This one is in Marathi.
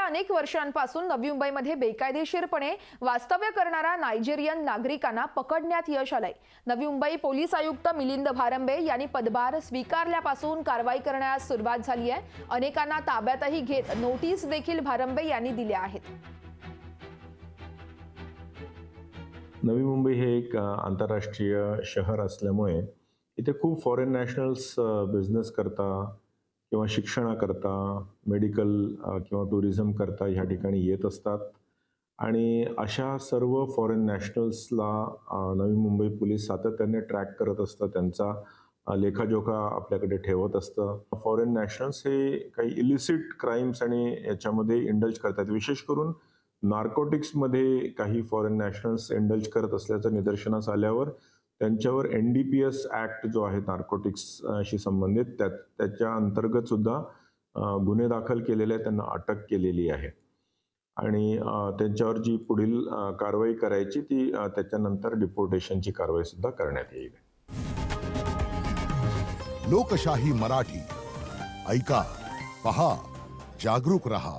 अनेक वर्षांपासून नवी मुंबईमध्ये बेकायदेशीरपणे वास्तव्य करणाऱ्या नायजेरियन नागरिकांना पकडण्यात यश आलंय। नवी मुंबई पोलीस आयुक्त मिलिंद भारंबे यांनी पदभार स्वीकारल्यापासून कारवाई करण्यास सुरुवात झाली आहे। अनेकांना ताब्यातही घेत नोटीस देखील भारंबे यांनी दिल्या आहेत। नवी मुंबई हे एक आंतरराष्ट्रीय शहर असल्यामुळे इथे खूप फॉरेन नॅशनल्स बिझनेस करता किंवा शिक्षणाकरता, मेडिकल किंवा टुरिझम करता ह्या ठिकाणी येत असतात आणि अशा सर्व फॉरेन नॅशनल्सला नवी मुंबई पोलीस सातत्याने ट्रॅक करत असतं, त्यांचा लेखाजोखा आपल्याकडे ठेवत असतं। फॉरेन नॅशनल्स हे काही इलिसिट क्राईम्स आणि याच्यामध्ये इंडल्ज करतात। विशेष करून नार्कोटिक्समध्ये काही फॉरेन नॅशनल्स इंडल्ज करत असल्याचं निदर्शनास आल्यावर त्यांच्यावर NDPS ॲक्ट जो आहे नार्कोटिक्सशी संबंधित त्याच्या अंतर्गत सुद्धा गुन्हे दाखल केलेले आहेत, त्यांना अटक केलेली आहे आणि त्यांच्यावर जी पुढील कारवाई करायची ती त्याच्यानंतर डिपोर्टेशनची कारवाई सुद्धा करण्यात येईल। लोकशाही मराठी ऐका, पहा, जागरूक रहा।